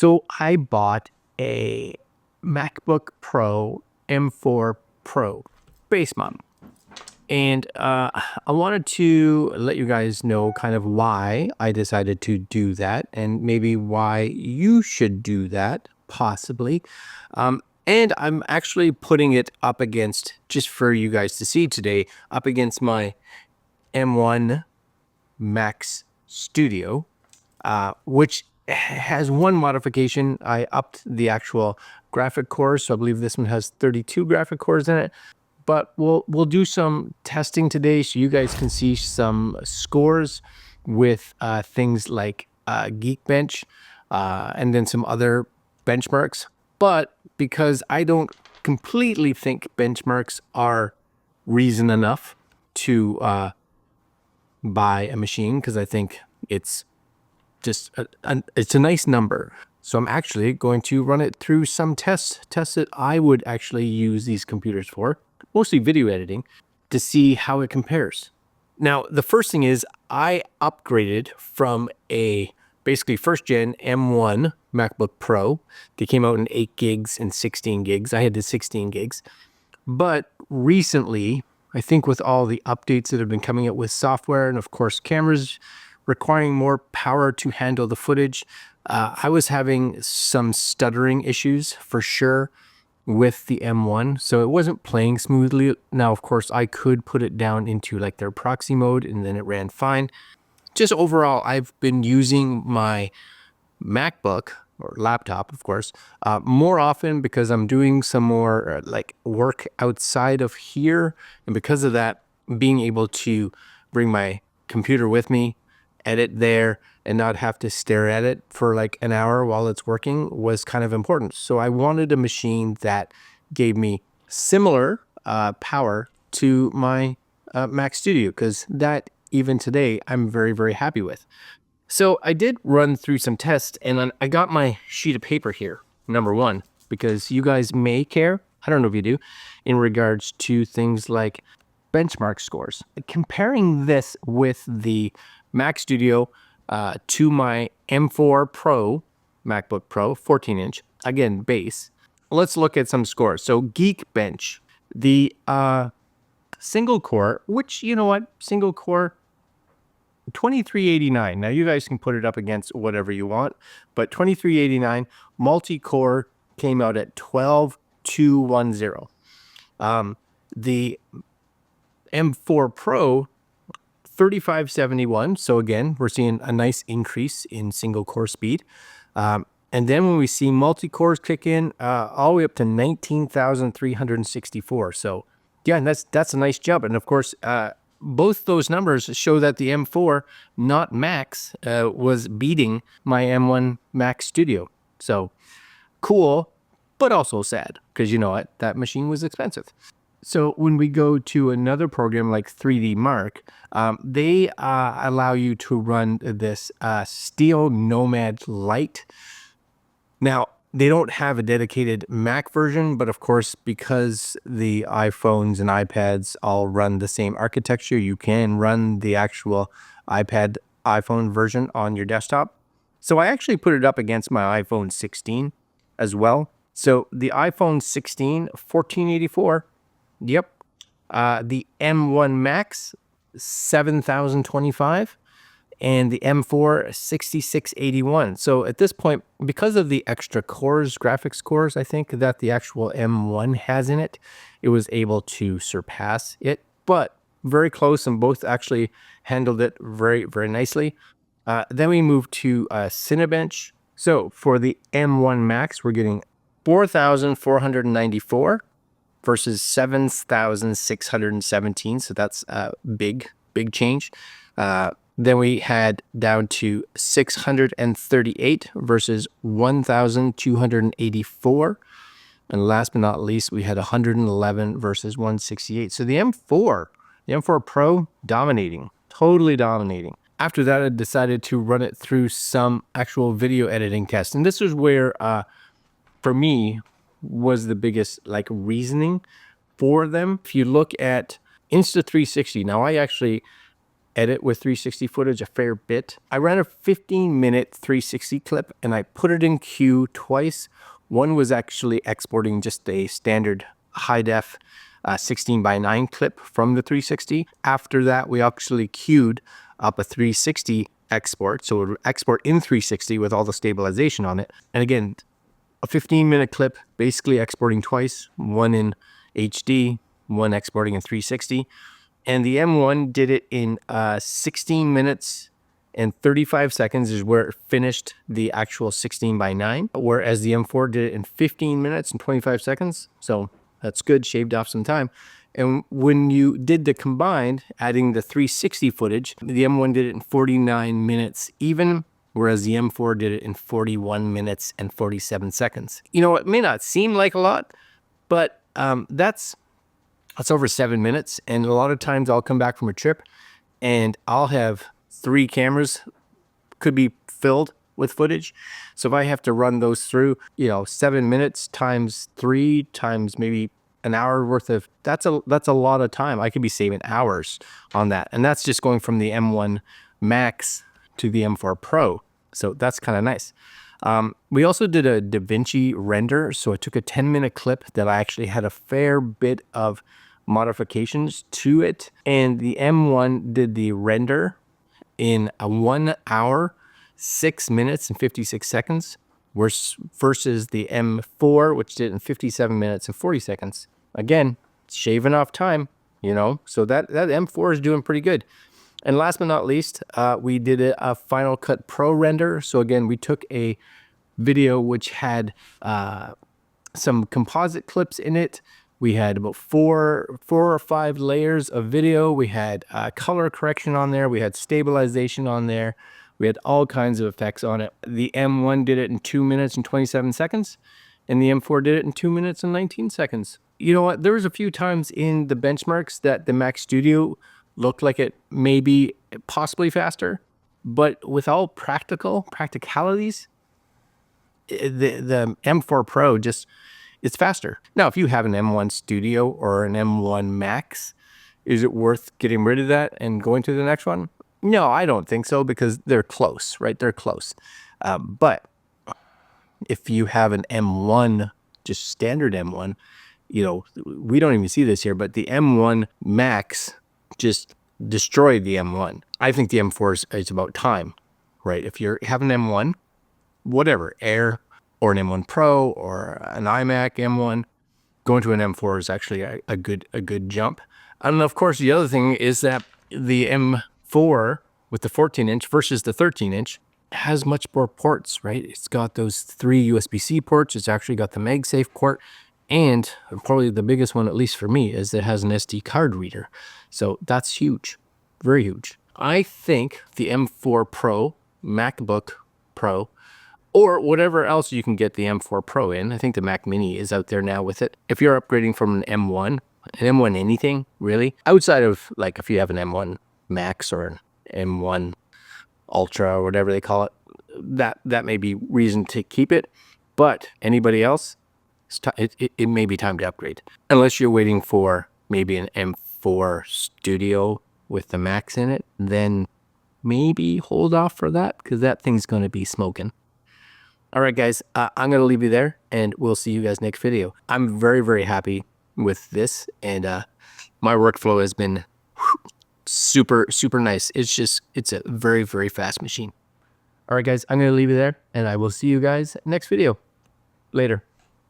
So I bought a MacBook Pro M4 Pro base model. And I wanted to let you guys know kind of why I decided to do that and maybe why you should do that, possibly. And I'm actually putting it up against, just for you guys to see today, up against my M1 Max Studio, which has one modification. I upped the actual graphic cores, so I believe this one has 32 graphic cores in it. But we'll do some testing today so you guys can see some scores with things like Geekbench and then some other benchmarks. But because I don't completely think benchmarks are reason enough to buy a machine, because I think it's just it's a nice number. So I'm actually going to run it through some tests that I would actually use these computers for, mostly video editing, to see how it compares. Now, the first thing is I upgraded from a basically first gen M1 MacBook Pro. They came out in 8 gigs and 16 gigs. I had the 16 gigs. But recently, I think with all the updates that have been coming out with software and of course cameras requiring more power to handle the footage, I was having some stuttering issues for sure with the M1, so it wasn't playing smoothly. Now, of course, I could put it down into like their proxy mode and then it ran fine. Just overall, I've been using my MacBook or laptop, of course, more often because I'm doing some more like work outside of here. And because of that, being able to bring my computer with me, edit there, and not have to stare at it for like an hour while it's working was kind of important. So I wanted a machine that gave me similar power to my Mac Studio, because that even today I'm very, very happy with. So I did run through some tests, and I got my sheet of paper here, number one, because you guys may care, I don't know if you do, in regards to things like benchmark scores. Comparing this with the Mac Studio to my M4 Pro MacBook Pro 14-inch, again, base. Let's look at some scores. So Geekbench, the single core, which, you know what, single core, 2389. Now you guys can put it up against whatever you want, but 2389 multi-core came out at 12210. The M4 Pro 3571. So again, we're seeing a nice increase in single core speed. And then when we see multi-cores kick in, all the way up to 19,364. So yeah, that's a nice jump. And of course, both those numbers show that the M4, not Max, was beating my M1 Max Studio. So cool, but also sad, because you know what? That machine was expensive. So when we go to another program like 3D Mark, they allow you to run this Steel Nomad Lite. Now, they don't have a dedicated Mac version, but of course, because the iPhones and iPads all run the same architecture, you can run the actual iPhone version on your desktop. So I actually put it up against my iPhone 16 as well. So the iPhone 16, 1484, yep. The M1 Max, 7025. And the M4 6681. So at this point, because of the extra cores, graphics cores, I think that the actual M1 has in it, it was able to surpass it, but very close, and both actually handled it very, very nicely. Then we move to Cinebench. So for the M1 Max, we're getting 4,494 versus 7,617. So that's a big change. Then we had down to 638 versus 1,284. And last but not least, we had 111 versus 168. So the M4 Pro, dominating, totally dominating. After that, I decided to run it through some actual video editing tests. And this is where, for me, was the biggest like reasoning for them. If you look at Insta360, now I actually edit with 360 footage a fair bit. I ran a 15-minute 360 clip and I put it in queue twice. One was actually exporting just a standard high def 16:9 clip from the 360. After that, we actually queued up a 360 export. So it would export in 360 with all the stabilization on it. And again, a 15-minute clip, basically exporting twice, one in HD, one exporting in 360. And the M1 did it in 16 minutes and 35 seconds is where it finished the actual 16:9, whereas the M4 did it in 15 minutes and 25 seconds. So that's good, shaved off some time. And when you did the combined, adding the 360 footage, the M1 did it in 49 minutes even, whereas the M4 did it in 41 minutes and 47 seconds. You know, it may not seem like a lot, but that's over 7 minutes. And a lot of times I'll come back from a trip and I'll have 3 cameras could be filled with footage. So if I have to run those through, 7 minutes times 3 times maybe an hour worth of, that's a lot of time. I could be saving hours on that. And that's just going from the M1 Max to the M4 Pro. So that's kind of nice. We also did a DaVinci render. So I took a 10-minute clip that I actually had a fair bit of modifications to it. And the M1 did the render in a 1 hour, 6 minutes and 56 seconds versus the M4, which did it in 57 minutes and 40 seconds. Again, shaving off time, so that M4 is doing pretty good. And last but not least, we did a Final Cut Pro render. So again, we took a video which had some composite clips in it. We had about four or five layers of video. We had color correction on there. We had stabilization on there. We had all kinds of effects on it. The M1 did it in 2 minutes and 27 seconds, and the M4 did it in 2 minutes and 19 seconds. You know what? There was a few times in the benchmarks that the Mac Studio looked like it may be possibly faster, but with all practicalities, the M4 Pro it's faster. Now, if you have an M1 Studio or an M1 Max, is it worth getting rid of that and going to the next one? No, I don't think so, because they're close, right? They're close. But if you have an M1, just standard M1, we don't even see this here, but the M1 Max just destroyed the M1. I think the M4 is about time, right? If you have an M1, whatever, Air or an M1 Pro or an iMac M1, going to an M4 is actually a good jump. And of course, the other thing is that the M4 with the 14-inch versus the 13-inch has much more ports, right? It's got those 3 USB-C ports. It's actually got the MagSafe port. And probably the biggest one, at least for me, is it has an SD card reader. So that's huge, very huge. I think the M4 Pro MacBook Pro, or whatever else you can get the M4 Pro in. I think the Mac Mini is out there now with it. If you're upgrading from an M1 anything, really, outside of like if you have an M1 Max or an M1 Ultra or whatever they call it, that may be reason to keep it. But anybody else, it may be time to upgrade. Unless you're waiting for maybe an M4 Studio with the Max in it, then maybe hold off for that, because that thing's going to be smoking. All right, guys, I'm going to leave you there, and we'll see you guys next video. I'm very, very happy with this, and my workflow has been super, super nice. It's a very, very fast machine. All right, guys, I'm going to leave you there, and I will see you guys next video. Later.